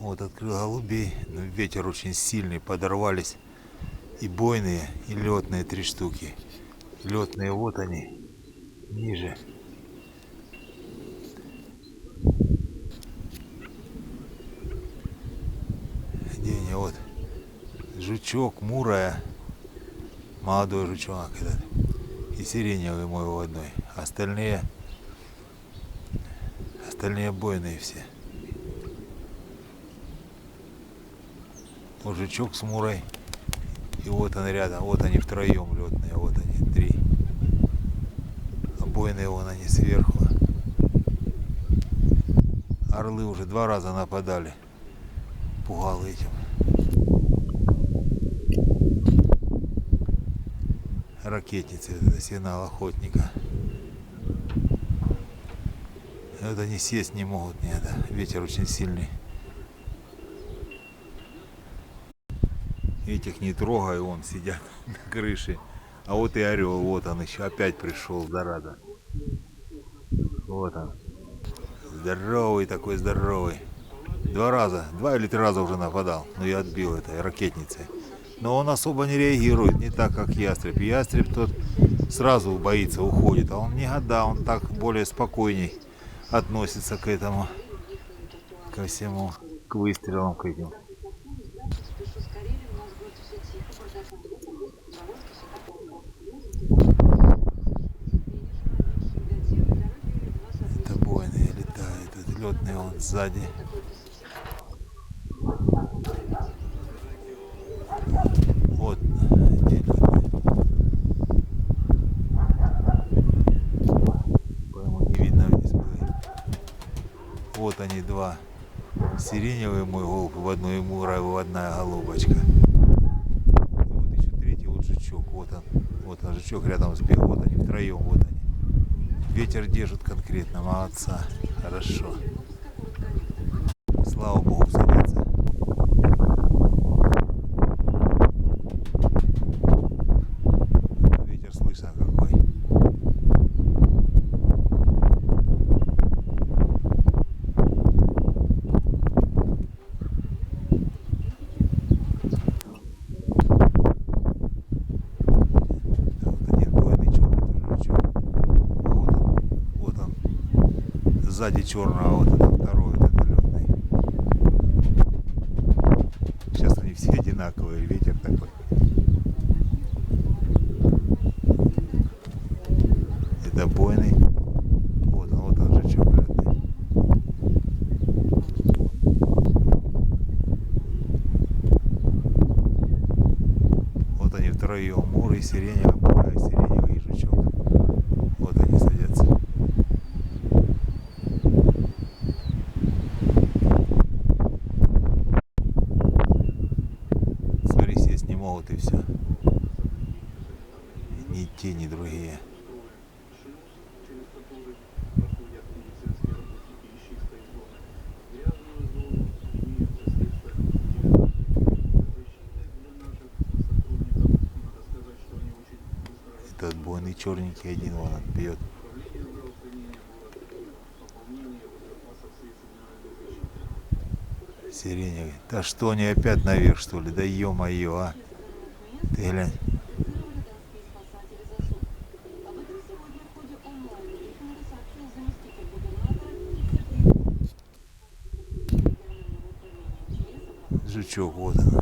Вот открыл голубей, но ветер очень сильный, подорвались и бойные, и летные 3 штуки. Летные вот они, ниже. Где они? Вот. Жучок, мурая, молодой жучонок этот. И сиреневый мой водной. Остальные бойные все. Вот жучок с мурой. И вот он рядом. Вот они втроем летные. Вот они, 3. А бойные вон они сверху. Орлы уже 2 раза нападали. Пугал этим. Ракетница, это сигнал охотника. Вот они сесть не могут, нет, ветер очень сильный. Этих не трогай, вон сидят на крыше. А вот и орел, вот он еще опять пришел, зараза. Вот он. Здоровый такой, здоровый. 2 или 3 раза уже нападал, но я отбил этой ракетницей. Но он особо не реагирует, не так как ястреб. Ястреб тот сразу боится, уходит, а он не года, он так более спокойней относится к этому, ко всему, к выстрелам, к этим. Это бойные летают, это летные он сзади. Вот, где летные. По-моему, не видно вниз было. Вот они 2. Сиреневый мой голубь, в одной мура, одна голубочка. И вот еще 3-й, вот жучок, вот он жучок рядом с белым, вот они втроем, вот они. Ветер держит конкретно, молодца, хорошо. Слава богу, садятся. Ветер слышно какой. Сзади черного, вот это второй, вот это летный. Сейчас они все одинаковые, ветер такой. Это бойный. Вот он жучок летный. Вот они втроем, мура и сиреневый, мура и сиреневый и жучок. Вот они садятся. Не могут и все. Ни те, ни другие. Этот бойный черненький один, вон он бьет. Сиреневый. Да что они опять наверх, что ли? Да ё-моё, а. Ты глянь. Жучок, вот он.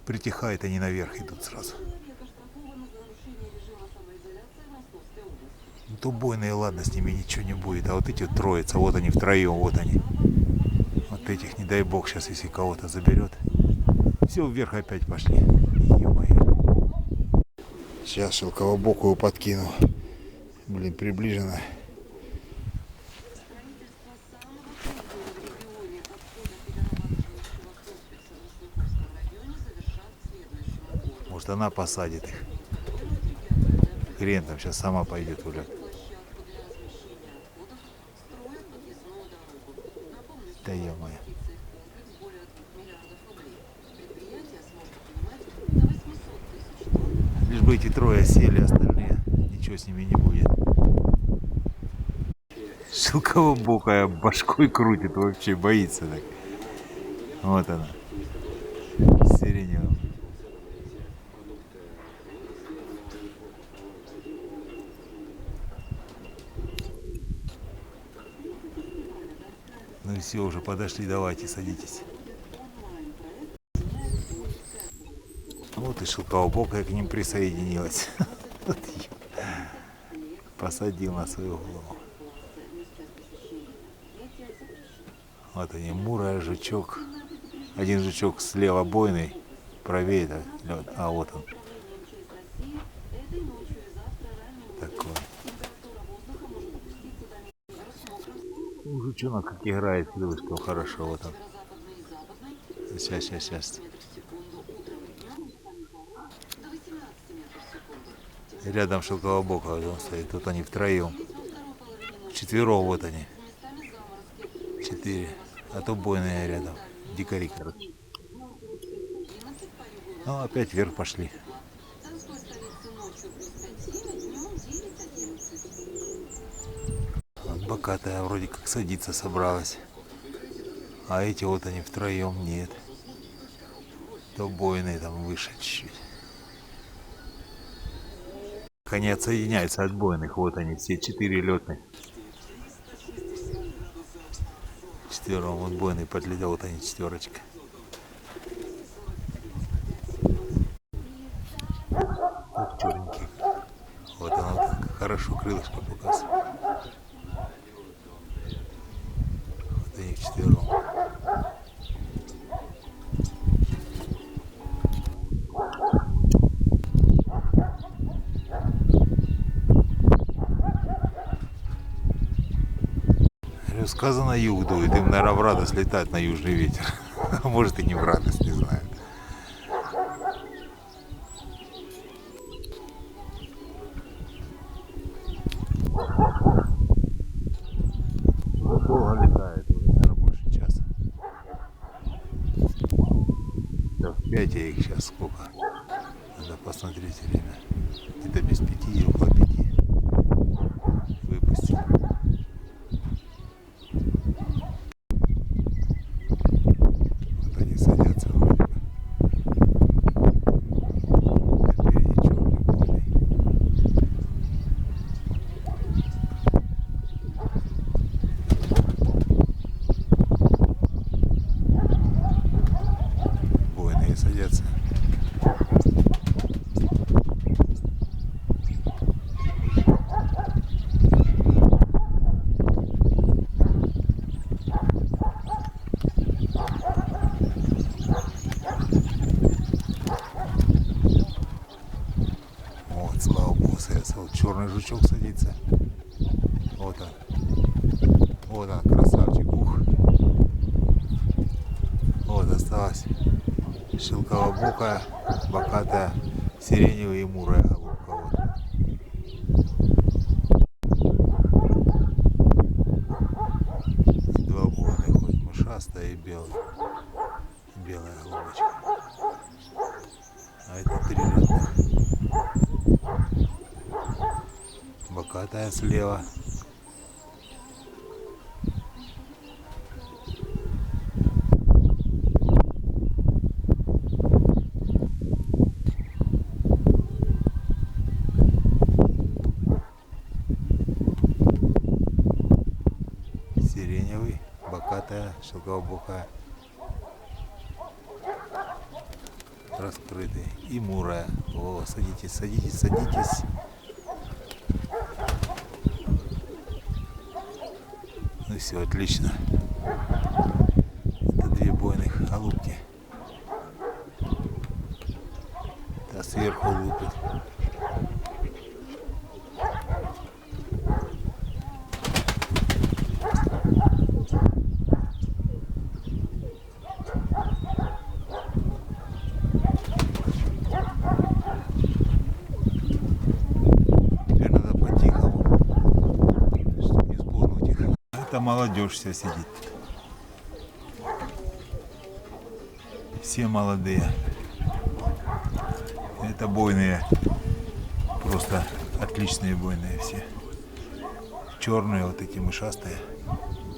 Притихает, они наверх идут сразу. Ну, то бойные, ладно, с ними ничего не будет. А вот эти вот троица, вот они втроем, вот они. Вот этих, не дай бог, сейчас если кого-то заберет. Все, вверх опять пошли. Ё-моё. Сейчас шелковобокую подкину. Блин, приближенно. Может, она посадит их. Хрен там, сейчас сама пойдет гулять. Да ё-моё. Лишь бы эти трое сели, остальные ничего с ними не будет. Шелковобокая башкой крутит, вообще боится так. Вот она. Сиреневым. Ну и все, уже подошли, давайте, садитесь. Вот и шелковобокая к ним присоединилась. Посадил на свою голову. Вот они, мура, жучок. Один жучок слева бойный, правее, а вот он. Такой. Ну, жучонок как играет крылышком хорошо, вот он. Сейчас. Рядом шелковобокая, вот он стоит, тут они втроем. Вчетвером вот они. 4. А то бойные рядом. Дикари, короче. Ну, опять вверх пошли. Вот бокатая вроде как садиться собралась. А эти вот они втроем нет. То бойные там выше чуть-чуть. Они отсоединяются от бойных. Вот они все 4 летных. Четвером вот бойный подлетел. Вот они четверочка. Вот черненький. Вот она вот хорошо крылышко показывает. Вот они четвером. Сказано, юг дует, им, наверное, в радость летать на южный ветер. А может и не в радость, не знаю. Долго летает, уже, наверное, больше часа. Да в 5 я их сейчас сколько. Надо посмотреть время. Это без 5, около 5 выпустил. Вот они садятся вроде бы. Впереди черный бойный. Бойные садятся. Вот, слава богу, садится. Вот черный жучок садится. Вот он. Вот он, красавчик. Ух. Вот осталась шелковобокая, бокатая, сиреневая и мурая голубка. Вот. И два бойных, хоть мышастая и белая. Белая голубочка. А это 3 летных. Бокатая слева. Сиреневый, бокатая, шелковобокая. Раскрытый. И мурая. О, садитесь, садитесь, садитесь. Ну все, отлично. Это 2 бойных голубки. Та сверху лупит. Теперь надо по-тихому, чтобы не спугнуть их. Это молодежь вся сидит. Все молодые. Это бойные. Просто отличные бойные все. черные вот эти мышастые.